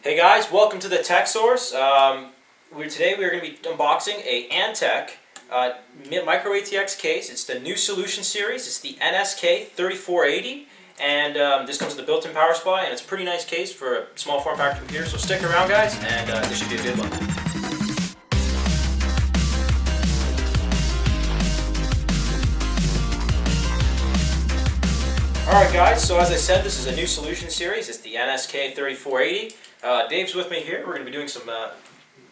Hey guys, welcome to the Tech Source. Today we're going to be unboxing a Antec micro ATX case. It's the new solution series. It's the Nsk 3480, and this comes with a built-in power supply, and it's a pretty nice case for a small form factor computer. So stick around, guys, and this should be a good one. Alright guys, so as I said, this is a new solution series. It's the Nsk 3480. Dave's with me here. We're going to be doing some, I'm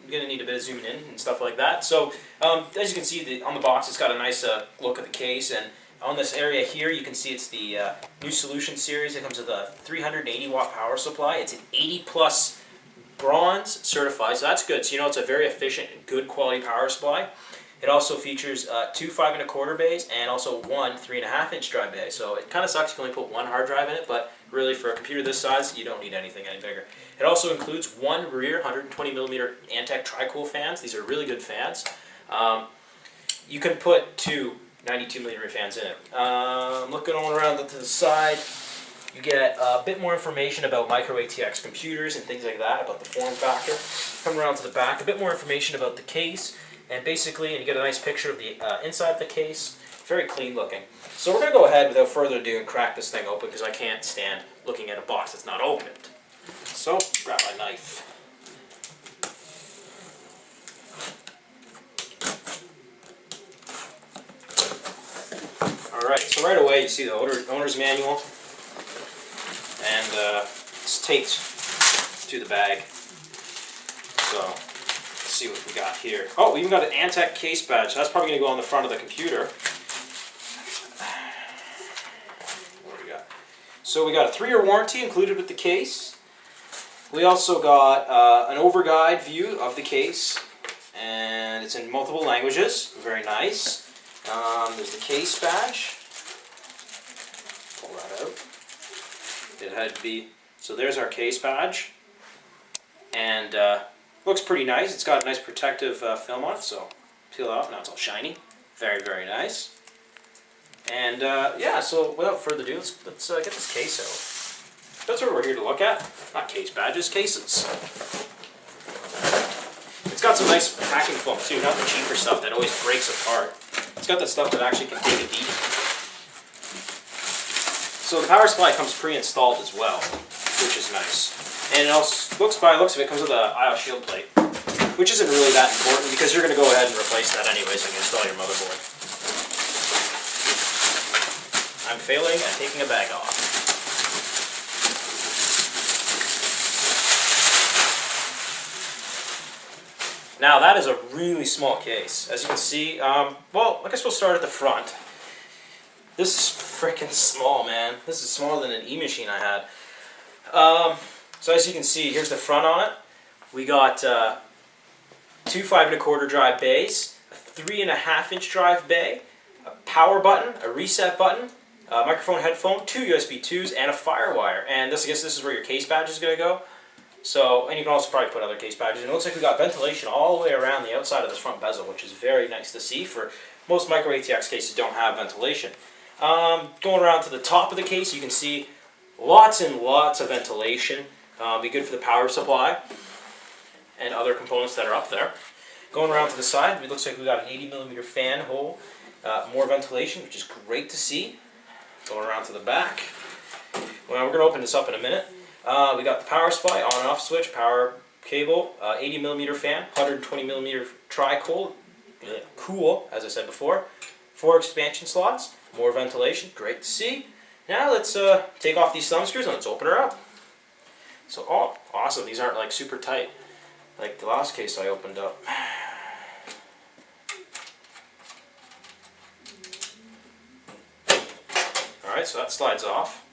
going to need a bit of zooming in and stuff like that. So, as you can see on the box, it's got a nice look at the case, and on this area here, you can see it's the new solution series. It comes with a 380 watt power supply. It's an 80 plus bronze certified, so that's good. So you know it's a very efficient, good quality power supply. It also features two 5 1/4 bays and also one 3.5 inch drive bay. So it kind of sucks you can only put one hard drive in it, but really for a computer this size, you don't need anything any bigger. It also includes one rear 120mm Antec tri-cool fans. These are really good fans. You can put two 92mm fans in it. Looking all around to the side, you get a bit more information about micro ATX computers and things like that, about the form factor. Come around to the back, a bit more information about the case. And basically, you get a nice picture of the inside of the case. Very clean looking. So we're going to go ahead without further ado and crack this thing open because I can't stand looking at a box that's not opened. So, grab my knife. Alright, so right away you see the owner's manual. And it's taped to the bag. So, see what we got here. Oh, we even got an Antec case badge. So that's probably going to go on the front of the computer. What do we got? So we got a 3-year warranty included with the case. We also got an overguide view of the case, and it's in multiple languages. Very nice. There's the case badge. Pull that out. It had to be. So there's our case badge, and looks pretty nice. It's got a nice protective film on it, so peel it off. Now it's all shiny. Very, very nice. And yeah, so without further ado, let's get this case out. That's what we're here to look at. Not case badges, cases. It's got some nice packing foam too, not the cheaper stuff that always breaks apart. It's got the stuff that actually can take a beating. So the power supply comes pre-installed as well, which is nice. And it also, by the looks of it, comes with a IO shield plate, which isn't really that important because you're going to go ahead and replace that anyways when you install your motherboard. I'm failing at taking a bag off. Now that is a really small case. As you can see, well, I guess we'll start at the front. This is freaking small, man. This is smaller than an E-machine I had. So as you can see, here's the front on it. We got two 5 1/4 drive bays, a 3.5 inch drive bay, a power button, a reset button, a microphone headphone, two USB 2s, and a FireWire. And this, I guess this is where your case badge is going to go. So, and you can also probably put other case badges. And it looks like we got ventilation all the way around the outside of this front bezel, which is very nice to see. For most micro ATX cases don't have ventilation. Going around to the top of the case, you can see lots and lots of ventilation. Be good for the power supply and other components that are up there. Going around to the side, it looks like we got an 80mm fan hole, more ventilation, which is great to see. Going around to the back. Well, we're going to open this up in a minute. We got the power supply, on and off switch, power cable, 80mm fan, 120mm tri-cool, cool, as I said before. 4 expansion slots, more ventilation, great to see. Now let's take off these thumb screws and let's open her up. So, oh, awesome. These aren't like super tight like the last case I opened up. Alright, so that slides off.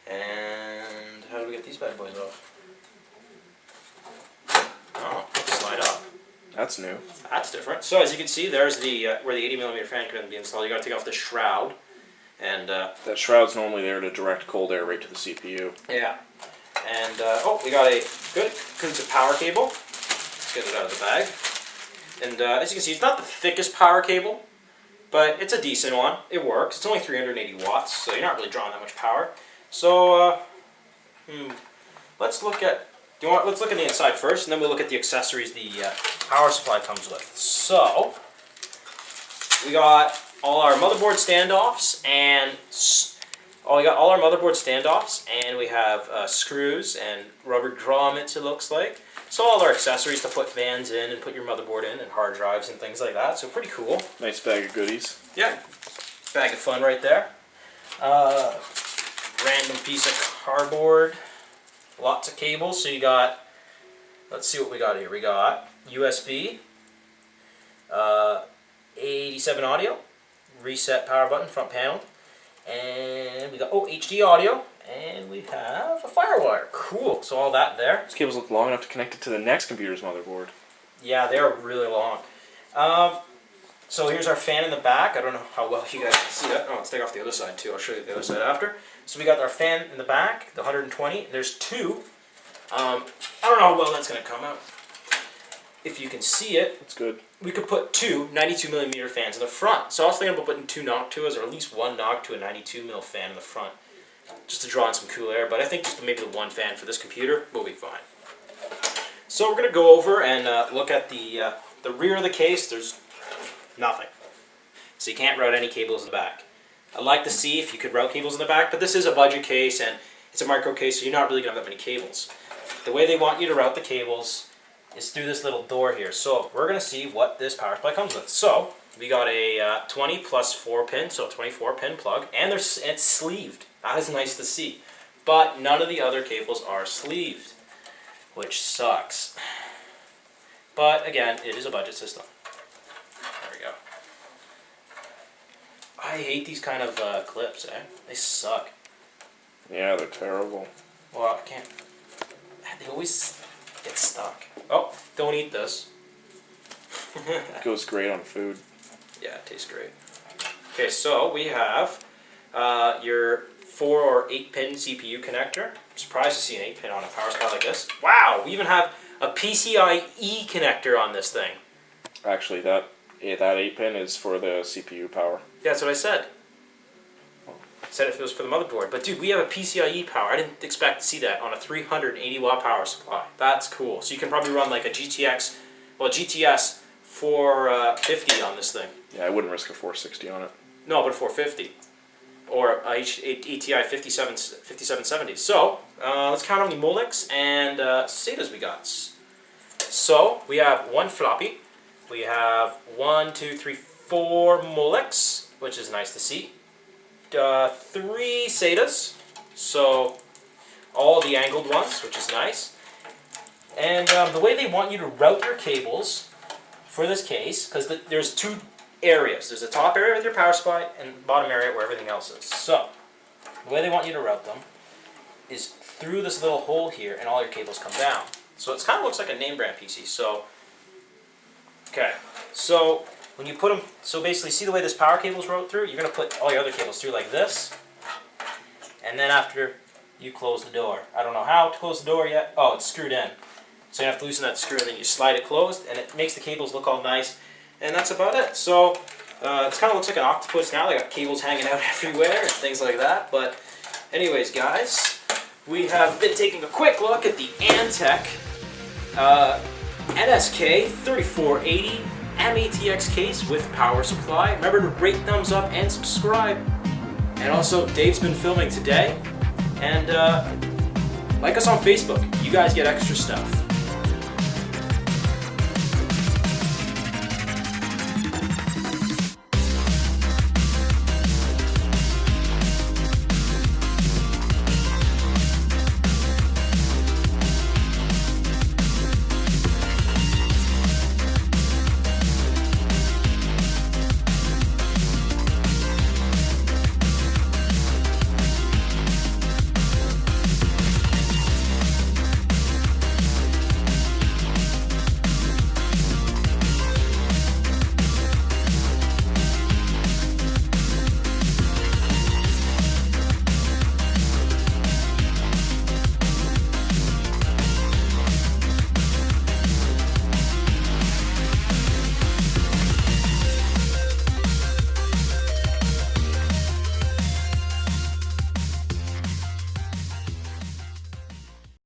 And how do we get these bad boys off? Oh, slide up. That's new. That's different. So as you can see, there's the where the 80mm fan can be installed. You got to take off the shroud. And that shroud's normally there to direct cold air right to the CPU. Yeah. And, oh, we got a good, includes a power cable. Let's get it out of the bag. And as you can see, it's not the thickest power cable, but it's a decent one. It works. It's only 380 watts, so you're not really drawing that much power. So, let's look at Let's look at the inside first, and then we'll look at the accessories the power supply comes with. So, we got all our motherboard standoffs, and we have screws and rubber grommets, it looks like. So all our accessories to put fans in and put your motherboard in, and hard drives and things like that. So pretty cool. Nice bag of goodies. Yeah, bag of fun right there. Random piece of cardboard. Lots of cables. So you got, let's see what we got here. We got USB, 87 audio, reset power button, front panel, and we got HD audio, and we have a firewire. Cool. So all that there. These cables look long enough to connect it to the next computer's motherboard. Yeah, they're really long. So here's our fan in the back. I don't know how well you guys can see that. Oh, let's take off the other side too. I'll show you the other side after. So we got our fan in the back, the 120. There's two. I don't know how well that's going to come out. If you can see it, That's good. we could put two 92mm fans in the front. So I was thinking about putting two Noctuas, or at least one Noctua 92mm fan in the front, just to draw in some cool air. But I think just maybe the one fan for this computer will be fine. So we're going to go over and look at the rear of the case. There's nothing. So you can't route any cables in the back. I'd like to see if you could route cables in the back, but this is a budget case and it's a micro case, so you're not really going to have that many cables. The way they want you to route the cables is through this little door here. So we're going to see what this power supply comes with. So we got a 20 plus 4 pin, so 24 pin plug, and it's sleeved. That is nice to see. But none of the other cables are sleeved, which sucks. But again, it is a budget system. There we go. I hate these kind of clips, eh? They suck. Yeah, they're terrible. Well, I can't. They always get stuck. Oh, don't eat this. It goes great on food. Yeah, it tastes great. Okay, so we have your 4 or 8 pin CPU connector. I'm surprised to see an 8 pin on a power supply like this. Wow, we even have a PCIe connector on this thing. Actually, that 8 pin is for the CPU power. Yeah, that's what I said. I said it was for the motherboard. But dude, we have a PCIe power. I didn't expect to see that on a 380 watt power supply. That's cool. So you can probably run like a GTX 450 on this thing. Yeah, I wouldn't risk a 460 on it. No, but a 450. Or a ATI 5770. So, let's count how many Molex and SATAs we got. So, we have one floppy. We have 4 Molex, which is nice to see. 3 SATAs. So, all the angled ones, which is nice. And the way they want you to route your cables for this case, because there's 2 areas. There's the top area with your power supply and bottom area where everything else is. So, the way they want you to route them is through this little hole here, and all your cables come down. So it kind of looks like a name brand PC. So, okay. So, when you put them, so basically, see the way this power cable is route through? You're going to put all your other cables through like this. And then after you close the door. I don't know how to close the door yet. Oh, it's screwed in. So you have to loosen that screw and then you slide it closed, and it makes the cables look all nice. And that's about it. So, it kind of looks like an octopus now. They got cables hanging out everywhere and things like that. But anyways, guys, we have been taking a quick look at the Antec Nsk 3480 Matx case with power supply. Remember to rate, thumbs up, and subscribe. And also, Dave's been filming today. And like us on Facebook. You guys get extra stuff.